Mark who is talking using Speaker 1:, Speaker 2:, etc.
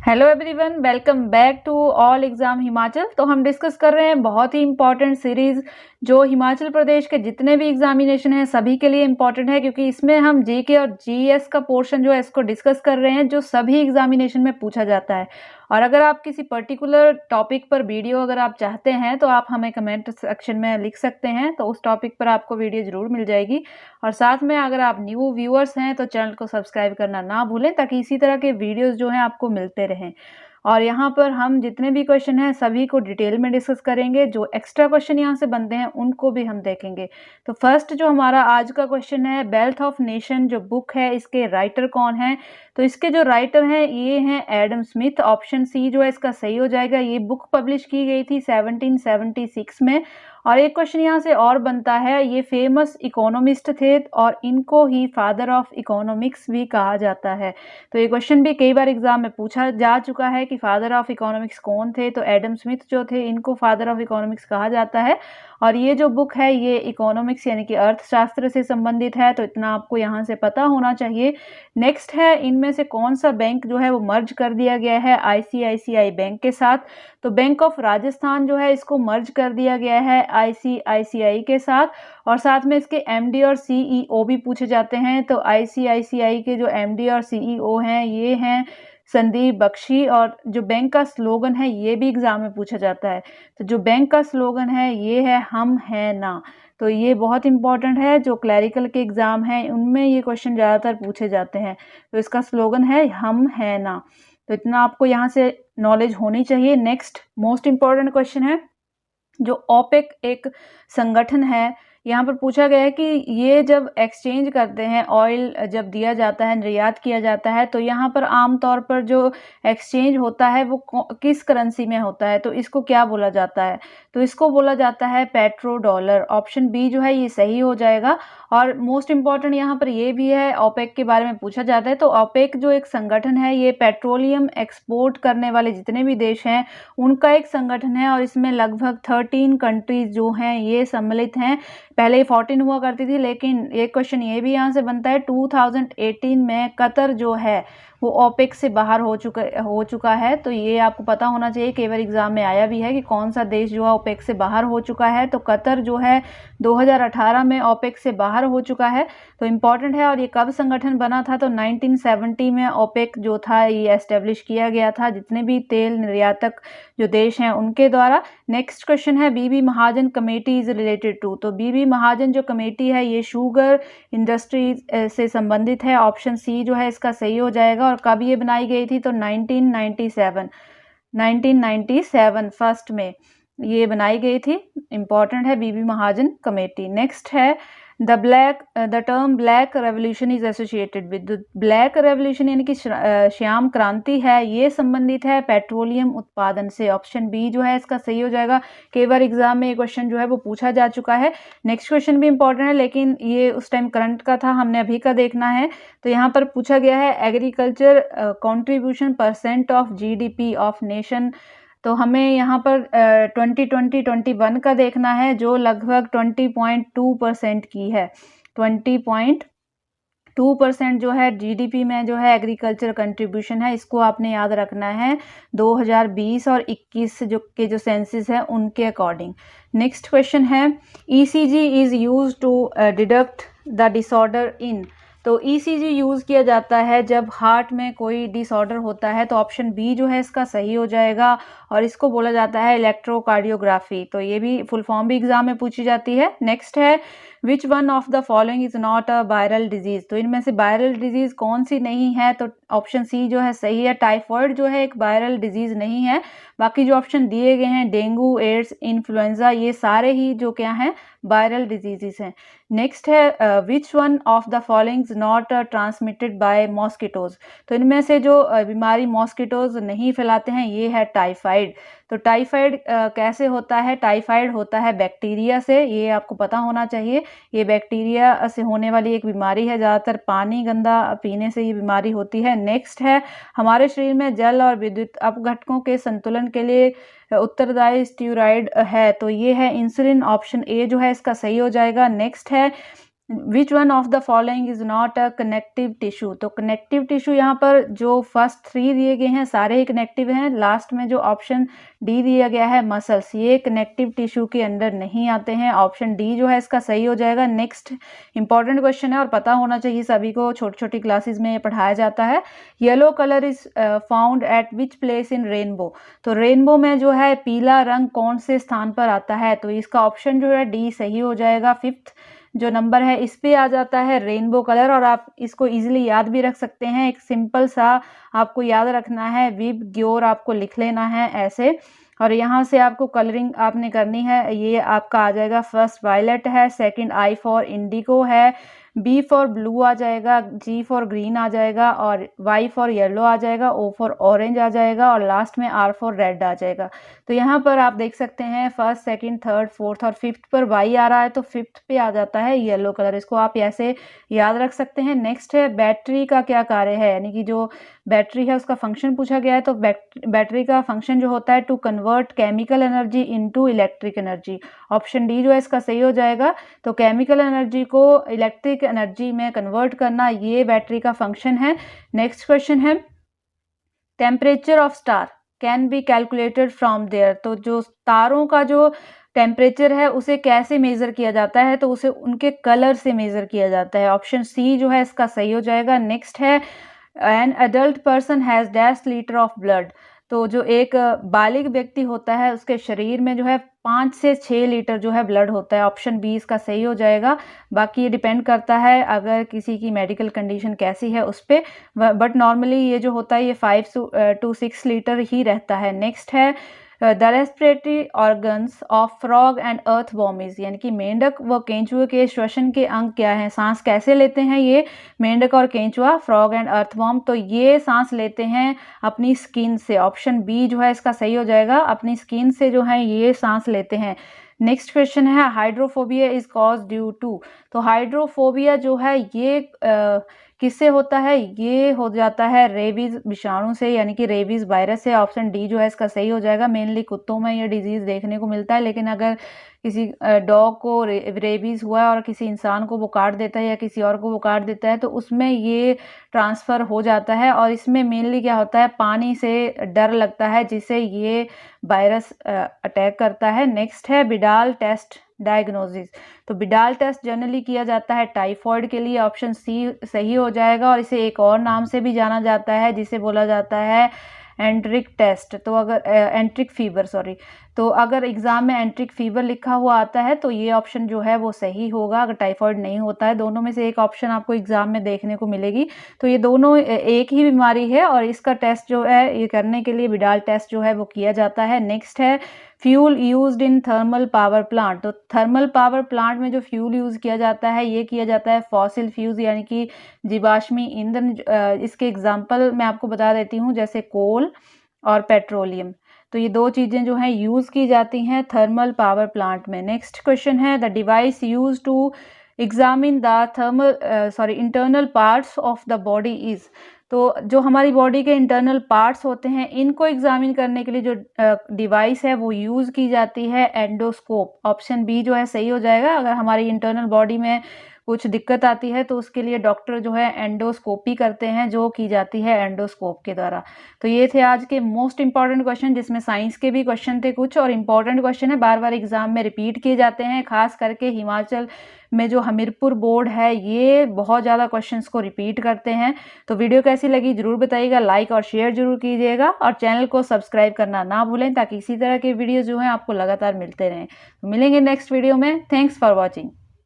Speaker 1: Hello everyone, welcome back to all exam Himachal. तो हम discuss कर रहे हैं बहुत ही इंपॉर्टेंट सीरीज़ जो हिमाचल प्रदेश के जितने भी एग्जामिनेशन हैं सभी के लिए इंपॉर्टेंट है, क्योंकि इसमें हम जीके और जीएस का पोर्शन जो है इसको डिस्कस कर रहे हैं जो सभी एग्जामिनेशन में पूछा जाता है। और अगर आप किसी पर्टिकुलर टॉपिक पर वीडियो अगर आप चाहते हैं तो आप हमें कमेंट सेक्शन में लिख सकते हैं, तो उस टॉपिक पर आपको वीडियो ज़रूर मिल जाएगी। और साथ में अगर आप न्यू व्यूअर्स हैं तो चैनल को सब्सक्राइब करना ना भूलें, ताकि इसी तरह के वीडियोस जो हैं आपको मिलते रहें। और यहाँ पर हम जितने भी क्वेश्चन हैं सभी को डिटेल में डिस्कस करेंगे, जो एक्स्ट्रा क्वेश्चन यहाँ से बनते हैं उनको भी हम देखेंगे। तो फर्स्ट जो हमारा आज का क्वेश्चन है, वेल्थ ऑफ नेशन जो बुक है इसके राइटर कौन है? तो इसके जो राइटर हैं ये हैं एडम स्मिथ। ऑप्शन सी जो है इसका सही हो जाएगा। ये बुक पब्लिश की गई थी 1776 में। और एक क्वेश्चन यहाँ से और बनता है, ये फेमस इकोनॉमिस्ट थे और इनको ही फादर ऑफ इकोनॉमिक्स भी कहा जाता है। तो ये क्वेश्चन भी कई बार एग्जाम में पूछा जा चुका है कि फादर ऑफ इकोनॉमिक्स कौन थे। तो एडम स्मिथ जो थे इनको फादर ऑफ इकोनॉमिक्स कहा जाता है। और ये जो बुक है ये इकोनॉमिक्स यानी कि अर्थशास्त्र से संबंधित है, तो इतना आपको यहाँ से पता होना चाहिए। नेक्स्ट है, इनमें से कौन सा बैंक जो है वो मर्ज कर दिया गया है आईसीआईसीआई बैंक के साथ? तो बैंक ऑफ राजस्थान जो है इसको मर्ज कर दिया गया है आईसीआईसीआई के साथ। और साथ में इसके एमडी और सीईओ भी पूछे जाते हैं। तो आईसीआईसीआई के जो एमडी और सीईओ हैं ये हैं संदीप बख्शी। और जो बैंक का स्लोगन है ये भी एग्जाम में पूछा जाता है। तो जो बैंक का स्लोगन है ये है हम हैं ना। तो ये बहुत इंपॉर्टेंट है, जो क्लैरिकल के एग्जाम हैं उनमें ये क्वेश्चन ज़्यादातर पूछे जाते हैं। तो इसका स्लोगन है हम हैं ना। तो इतना आपको यहाँ से नॉलेज होनी चाहिए। नेक्स्ट मोस्ट इम्पॉर्टेंट क्वेश्चन है, जो ओपेक एक संगठन है, यहाँ पर पूछा गया है कि ये जब एक्सचेंज करते हैं ऑयल जब दिया जाता है निर्यात किया जाता है, तो यहाँ पर आमतौर पर जो एक्सचेंज होता है वो किस करेंसी में होता है? तो इसको क्या बोला जाता है? तो इसको बोला जाता है पेट्रो डॉलर। ऑप्शन बी जो है ये सही हो जाएगा। और मोस्ट इम्पॉर्टेंट यहाँ पर ये भी है, ओपेक के बारे में पूछा जाता है। तो ओपेक जो एक संगठन है ये पेट्रोलियम एक्सपोर्ट करने वाले जितने भी देश हैं उनका एक संगठन है। और इसमें लगभग 13 कंट्रीज जो हैं ये सम्मिलित हैं। पहले 14 हुआ करती थी, लेकिन एक क्वेश्चन ये भी यहाँ से बनता है 2018 में कतर जो है वो ओपेक से बाहर हो चुका है। तो ये आपको पता होना चाहिए, कई बार एग्जाम में आया भी है कि कौन सा देश जो है ओपेक से बाहर हो चुका है। तो कतर जो है 2018 में ओपेक से बाहर हो चुका है। तो इम्पॉर्टेंट है। और ये कब संगठन बना था? तो 1970 में ओपेक जो था ये एस्टेब्लिश किया गया था, जितने भी तेल निर्यातक जो देश हैं उनके द्वारा। नेक्स्ट क्वेश्चन है, बीबी महाजन कमेटी इज रिलेटेड टू? तो बीबी महाजन जो कमेटी है ये शुगर इंडस्ट्रीज से संबंधित है। ऑप्शन सी जो है इसका सही हो जाएगा। और कब ये बनाई गई थी? तो 1997 फर्स्ट में ये बनाई गई थी। इंपॉर्टेंट है बीबी महाजन कमेटी। नेक्स्ट है, the term black revolution is associated with? Black revolution यानी कि श्याम क्रांति है, ये संबंधित है पेट्रोलियम उत्पादन से। ऑप्शन बी जो है इसका सही हो जाएगा। कई बार एग्जाम में ये क्वेश्चन जो है वो पूछा जा चुका है। नेक्स्ट क्वेश्चन भी इंपॉर्टेंट है, लेकिन ये उस टाइम करंट का था, हमने अभी का देखना है। तो यहाँ पर पूछा गया है agriculture contribution percent of GDP of nation. तो हमें यहाँ पर 2020-21 का देखना है, जो लगभग 20.2% की है। 20.2% जो है जीडीपी में जो है एग्रीकल्चर कंट्रीब्यूशन है, इसको आपने याद रखना है 2020 और 21 जो सेंसस है उनके अकॉर्डिंग। नेक्स्ट क्वेश्चन है, ECG is used to deduct the disorder in? तो ईसीजी यूज़ किया जाता है जब हार्ट में कोई डिसऑर्डर होता है। तो ऑप्शन बी जो है इसका सही हो जाएगा। और इसको बोला जाता है इलेक्ट्रोकार्डियोग्राफी। तो ये भी फुल फॉर्म भी एग्जाम में पूछी जाती है। नेक्स्ट है, which one of the following is not a viral disease? तो इनमें से वायरल डिजीज कौन सी नहीं है? तो ऑप्शन सी जो है सही है। टाइफॉइड जो है एक वायरल डिजीज नहीं है। बाकी जो ऑप्शन दिए गए हैं डेंगू, एड्स, इन्फ्लुएंजा, ये सारे ही जो क्या हैं वायरल डिजीजेस हैं। नेक्स्ट है, which one of the following not transmitted by mosquitoes? तो इनमें से जो बीमारी मॉस्किटोज नहीं फैलाते हैं ये है टाइफाइड। तो टाइफाइड कैसे होता है? टाइफाइड होता है बैक्टीरिया से, ये आपको पता होना चाहिए। ये बैक्टीरिया से होने वाली एक बीमारी है, ज़्यादातर पानी गंदा पीने से ये बीमारी होती है। नेक्स्ट है, हमारे शरीर में जल और विद्युत अपघटकों के संतुलन के लिए उत्तरदायी स्टीरॉयड है। तो ये है इंसुलिन। ऑप्शन ए जो है इसका सही हो जाएगा। नेक्स्ट है, which one of the following is not a connective tissue. तो कनेक्टिव टिश्यू यहाँ पर जो फर्स्ट 3 दिए गए हैं सारे ही कनेक्टिव हैं। लास्ट में जो ऑप्शन डी दिया गया है मसल्स, ये कनेक्टिव टिश्यू के अंदर नहीं आते हैं। ऑप्शन डी जो है इसका सही हो जाएगा। नेक्स्ट इंपॉर्टेंट क्वेश्चन है और पता होना चाहिए सभी को, छोटी छोटी क्लासेस में ये पढ़ाया जाता है। Yellow colour is found at which place in rainbow. तो रेनबो में जो है पीला रंग कौन से स्थान पर आता है, तो इसका ऑप्शन जो है डी सही हो जाएगा। 5th जो नंबर है इस पे आ जाता है रेनबो कलर, और आप इसको इजीली याद भी रख सकते हैं। एक सिंपल सा आपको याद रखना है, विब ग्योर आपको लिख लेना है ऐसे, और यहाँ से आपको कलरिंग आपने करनी है। ये आपका आ जाएगा, फर्स्ट वायलेट है, सेकंड आई फॉर इंडिगो है, बी फॉर ब्लू आ जाएगा, जी फॉर ग्रीन आ जाएगा, और वाई फॉर येलो आ जाएगा, ओ फॉर ऑरेंज आ जाएगा, और लास्ट में आर फॉर रेड आ जाएगा। तो यहाँ पर आप देख सकते हैं फर्स्ट, सेकंड, थर्ड, फोर्थ और 5th पर वाई आ रहा है, तो 5th पे आ जाता है येलो कलर। इसको आप ऐसे याद रख सकते हैं। नेक्स्ट है बैटरी का क्या कार्य है, यानी कि जो बैटरी है उसका फंक्शन पूछा गया है। तो बैटरी का फंक्शन जो होता है to convert chemical energy into electric energy. Option D जो है इसका सही हो जाएगा। तो केमिकल एनर्जी को इलेक्ट्रिक एनर्जी में कन्वर्ट करना, ये बैटरी का फंक्शन है। नेक्स्ट क्वेश्चन है temperature of star can be calculated from there. तो जो तारों का जो टेम्परेचर है उसे कैसे मेजर किया जाता है, तो उसे उनके कलर से मेजर किया जाता है। ऑप्शन सी जो है इसका सही हो जाएगा। नेक्स्ट है an adult person has dash litre of blood. तो जो एक बालिग व्यक्ति होता है उसके शरीर में जो है 5 से 6 लीटर जो है ब्लड होता है। ऑप्शन बी इसका सही हो जाएगा। बाकी ये डिपेंड करता है अगर किसी की मेडिकल कंडीशन कैसी है उस पर, बट नॉर्मली ये जो होता है ये 5 to 6 लीटर ही रहता है। नेक्स्ट है the respiratory organs of frog and earthworm is, यानी कि मेंढक व केंचुए के श्वसन के अंग क्या हैं, सांस कैसे लेते हैं ये मेंढक और केंचुआ, फ्रॉग एंड अर्थवॉर्म। तो ये सांस लेते हैं अपनी स्किन से। ऑप्शन बी जो है इसका सही हो जाएगा, अपनी स्किन से जो है ये सांस लेते हैं। नेक्स्ट क्वेश्चन है hydrophobia is cause due to. तो हाइड्रोफोबिया जो है ये किससे होता है, ये हो जाता है रेबीज विषाणु से, यानी कि रेबीज वायरस से। ऑप्शन डी जो है इसका सही हो जाएगा। मेनली कुत्तों में ये डिजीज देखने को मिलता है, लेकिन अगर किसी डॉग को रेबीज हुआ है और किसी इंसान को वो काट देता है या किसी और को वो काट देता है तो उसमें ये ट्रांसफ़र हो जाता है। और इसमें मेनली क्या होता है, पानी से डर लगता है जिससे ये वायरस अटैक करता है। नेक्स्ट है बिडाल टेस्ट डायग्नोसिस। तो बिडाल टेस्ट जनरली किया जाता है टाइफॉइड के लिए। ऑप्शन सी सही हो जाएगा। और इसे एक और नाम से भी जाना जाता है जिसे बोला जाता है एंट्रिक टेस्ट। तो अगर एंट्रिक फीवर सॉरी, तो अगर एग्जाम में एंट्रिक फीवर लिखा हुआ आता है तो ये ऑप्शन जो है वो सही होगा। अगर टाइफॉइड नहीं होता है, दोनों में से एक ऑप्शन आपको एग्जाम में देखने को मिलेगी। तो ये दोनों एक ही बीमारी है और इसका टेस्ट जो है ये करने के लिए बिडाल टेस्ट जो है वो किया जाता है। नेक्स्ट है fuel used in thermal power plant. तो थर्मल पावर प्लांट में जो फ्यूल यूज़ किया जाता है ये किया जाता है फॉसिल फ्यूज, यानी कि जीवाश्मी ईंधन। इसके एग्जाम्पल मैं आपको बता देती हूँ, जैसे कोल और पेट्रोलियम। तो ये दो चीज़ें जो हैं यूज़ की जाती हैं थर्मल पावर प्लांट में। नेक्स्ट क्वेश्चन है the device use to examine the internal parts of the body is. तो जो हमारी बॉडी के इंटरनल पार्ट्स होते हैं इनको एग्जामिन करने के लिए जो डिवाइस है वो यूज़ की जाती है एंडोस्कोप। ऑप्शन बी जो है सही हो जाएगा। अगर हमारी इंटरनल बॉडी में कुछ दिक्कत आती है तो उसके लिए डॉक्टर जो है एंडोस्कोपी करते हैं, जो की जाती है एंडोस्कोप के द्वारा। तो ये थे आज के मोस्ट इंपॉर्टेंट क्वेश्चन, जिसमें साइंस के भी क्वेश्चन थे कुछ और इंपॉर्टेंट क्वेश्चन है, बार बार एग्जाम में रिपीट किए जाते हैं। खास करके हिमाचल में जो हमीरपुर बोर्ड है ये बहुत ज़्यादा क्वेश्चंस को रिपीट करते हैं। तो वीडियो कैसी लगी जरूर बताइएगा, लाइक और शेयर जरूर कीजिएगा और चैनल को सब्सक्राइब करना ना भूलें ताकि इसी तरह के वीडियो जो हैं आपको लगातार मिलते रहें। तो मिलेंगे नेक्स्ट वीडियो में। Thanks for watching.